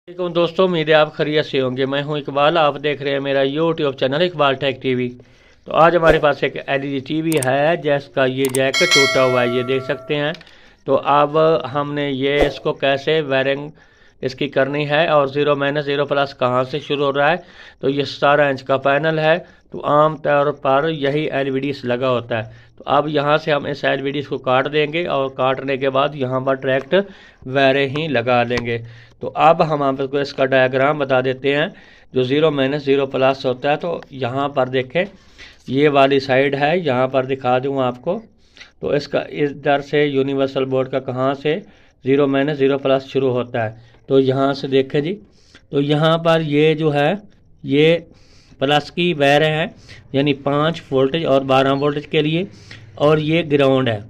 वालेकुम दोस्तों, उम्मीद है आप खैरियत से होंगे। मैं हूं इकबाल, आप देख रहे हैं मेरा YouTube channel Iqbal tech TV. तो आज हमारे पास एक एलईडी टीवी है जिसका ये जैक टूटा हुआ है, ये देख सकते हैं। तो अब हमने ये इसको कैसे वायरिंग इसकी करनी है और ज़ीरो माइनस ज़ीरो प्लस कहाँ से शुरू हो रहा है। तो ये 17 इंच का पैनल है। तो आम तौर पर यही एलईडीज लगा होता है। तो अब यहाँ से हम इस एलईडीज को काट देंगे और काटने के बाद यहाँ पर डायरेक्ट वायरें ही लगा देंगे। तो अब हम आपको इसका डायग्राम बता देते हैं जो ज़ीरो माइनस ज़ीरो प्लस होता है। तो यहाँ पर देखें, ये वाली साइड है, यहाँ पर दिखा दूँ आपको। तो इसका इधर से यूनिवर्सल बोर्ड का कहाँ से ज़ीरो माइनस ज़ीरो प्लस शुरू होता है। तो यहाँ से देखें जी, तो यहाँ पर ये जो है ये प्लस की वायर है, यानी 5 वोल्टेज और 12 वोल्टेज के लिए, और ये ग्राउंड है।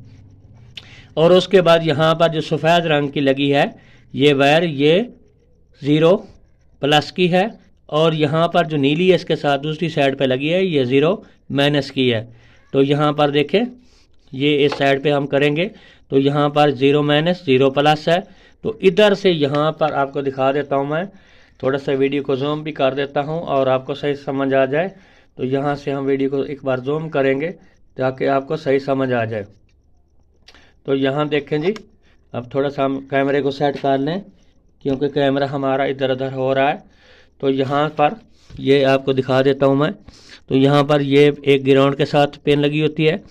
और उसके बाद यहाँ पर जो सफ़ेद रंग की लगी है ये वायर, ये ज़ीरो प्लस की है। और यहाँ पर जो नीली है इसके साथ दूसरी साइड पे लगी है, ये ज़ीरो माइनस की है। तो यहाँ पर देखें, ये इस साइड पे हम करेंगे तो यहाँ पर ज़ीरो माइनस ज़ीरो प्लस है। तो इधर से यहाँ पर आपको दिखा देता हूँ, मैं थोड़ा सा वीडियो को जूम भी कर देता हूँ और आपको सही समझ आ जाए। तो यहाँ से हम वीडियो को एक बार जूम करेंगे ताकि आपको सही समझ आ जाए। तो यहाँ देखें जी, अब थोड़ा सा हम कैमरे को सेट कर लें क्योंकि कैमरा हमारा इधर उधर हो रहा है। तो यहाँ पर ये आपको दिखा देता हूँ मैं। तो यहाँ पर ये एक ग्राउंड के साथ पेन लगी होती है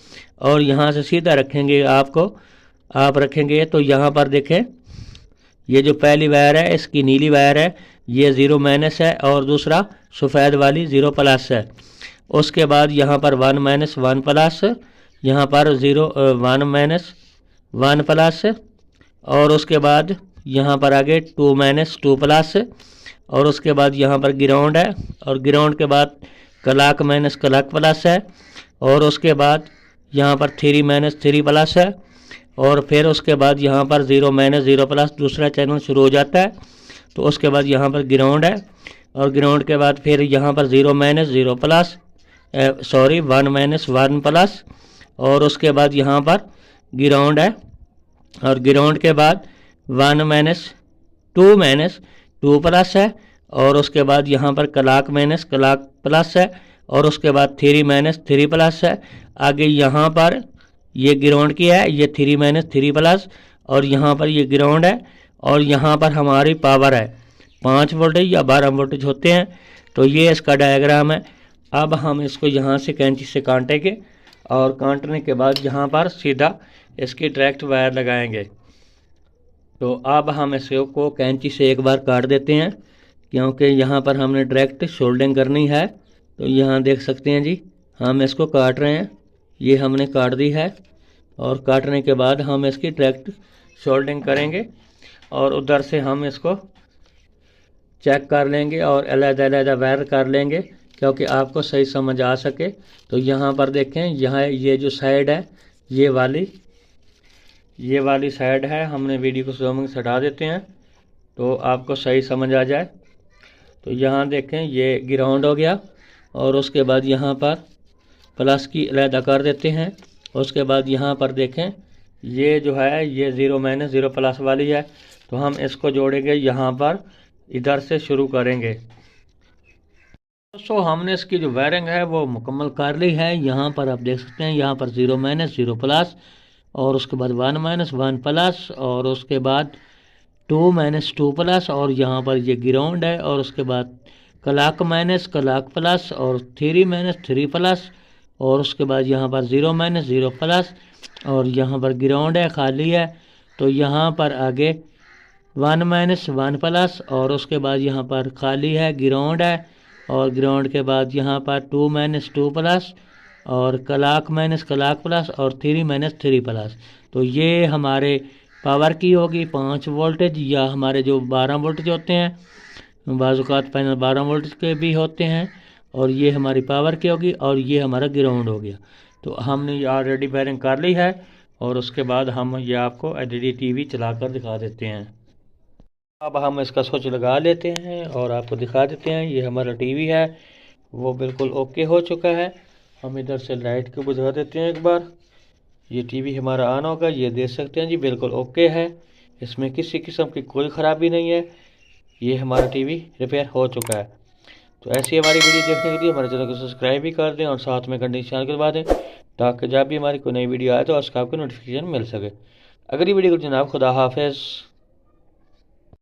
और यहाँ से सीधा रखेंगे, आप रखेंगे तो यहाँ पर देखें, ये जो पहली वायर है इसकी नीली वायर है, ये ज़ीरो माइनस है और दूसरा सफ़ेद वाली ज़ीरो प्लस है। उसके बाद यहाँ पर वन माइनस वन प्लस, यहाँ पर zero one minus one plus, और उसके बाद यहाँ पर आगे टू माइनस टू प्लस, और उसके बाद यहाँ पर ग्राउंड है और ग्राउंड के बाद क्लॉक माइनस क्लॉक प्लस है, और उसके बाद यहाँ पर थ्री माइनस थ्री प्लस है, और फिर उसके बाद यहाँ पर ज़ीरो माइनस ज़ीरो प्लस दूसरा चैनल शुरू हो जाता है। तो उसके बाद यहाँ पर ग्राउंड है और ग्राउंड के बाद फिर यहाँ पर zero minus zero plus, sorry one minus one plus, और उसके बाद यहाँ पर ग्राउंड है और ग्राउंड के बाद वन माइनस टू प्लस है, और उसके बाद यहाँ पर क्लॉक माइनस क्लॉक प्लस है, और उसके बाद थ्री माइनस थ्री प्लस है। आगे यहाँ पर ये ग्राउंड की है, ये थ्री माइनस थ्री प्लस, और यहाँ पर ये ग्राउंड है, और यहाँ पर हमारी पावर है 5 वोल्टेज या 12 वोल्टेज होते हैं। तो ये इसका डायग्राम है। अब हम इसको यहाँ से कैंची से काटेंगे और काटने के बाद यहाँ पर सीधा इसकी डायरेक्ट वायर लगाएंगे। तो अब हम इसको कैंची से एक बार काट देते हैं क्योंकि यहाँ पर हमने डायरेक्ट सोल्डिंग करनी है। तो यहाँ देख सकते हैं जी, हम इसको काट रहे हैं, ये हमने काट दी है, और काटने के बाद हम इसकी डायरेक्ट सोल्डिंग करेंगे और उधर से हम इसको चेक कर लेंगे और अलग-अलग वायर कर लेंगे क्योंकि आपको सही समझ आ सके। तो यहाँ पर देखें, यहाँ ये जो साइड है ये वाली साइड है, हमने वीडियो को जूमिंग से हटा देते हैं तो आपको सही समझ आ जाए। तो यहाँ देखें, ये ग्राउंड हो गया, और उसके बाद यहाँ पर प्लस की अलग कर देते हैं। उसके बाद यहाँ पर देखें, ये जो है ये ज़ीरो माइनस ज़ीरो प्लस वाली है, तो हम इसको जोड़ेंगे, यहाँ पर इधर से शुरू करेंगे। दोस्तों हमने इसकी जो वायरिंग है वो मुकम्मल कर ली है। यहाँ पर आप देख सकते हैं, यहाँ पर ज़ीरो माइनस ज़ीरो प्लस, और उसके बाद वन माइनस वन प्लस, और उसके बाद टू माइनस टू प्लस, और यहाँ पर ये ग्राउंड है, और उसके बाद क्लॉक माइनस क्लॉक प्लस, और थ्री माइनस थ्री प्लस, और उसके बाद यहाँ पर ज़ीरो माइनस ज़ीरो प्लस, और यहाँ पर ग्राउंड है, खाली है। तो यहाँ पर आगे वन माइनस वन प्लस, और उसके बाद यहाँ पर खाली है, ग्राउंड है, और ग्राउंड के बाद यहाँ पर टू माइनस टू प्लस, और क्लॉक माइनस क्लॉक प्लस, और थ्री माइनस थ्री प्लस। तो ये हमारे पावर की होगी 5 वोल्टेज, या हमारे जो 12 वोल्टेज होते हैं, बाज़-औक़ात पैनल 12 वोल्टेज के भी होते हैं, और ये हमारी पावर की होगी, और ये हमारा ग्राउंड हो गया। तो हमने ये ऑलरेडी वायरिंग कर ली है, और उसके बाद हम ये आपको एलईडी टीवी चलाकर दिखा देते हैं। अब हम इसका स्विच लगा लेते हैं और आपको दिखा देते हैं। ये हमारा टीवी है, वो बिल्कुल ओके हो चुका है। हम इधर से लाइट को बुझा देते हैं एक बार, ये टीवी हमारा ऑन होगा, ये देख सकते हैं जी बिल्कुल ओके है, इसमें किसी किस्म की कोई ख़राबी नहीं है। ये हमारा टीवी रिपेयर हो चुका है। तो ऐसी हमारी वीडियो देखने के लिए हमारे चैनल को सब्सक्राइब भी कर दें और साथ में घंटी निशान करवा दें, ताकि जब भी हमारी कोई नई वीडियो आए तो उसका आपको नोटिफिकेशन मिल सके। अगली वीडियो को जनाब खुदा हाफिज़।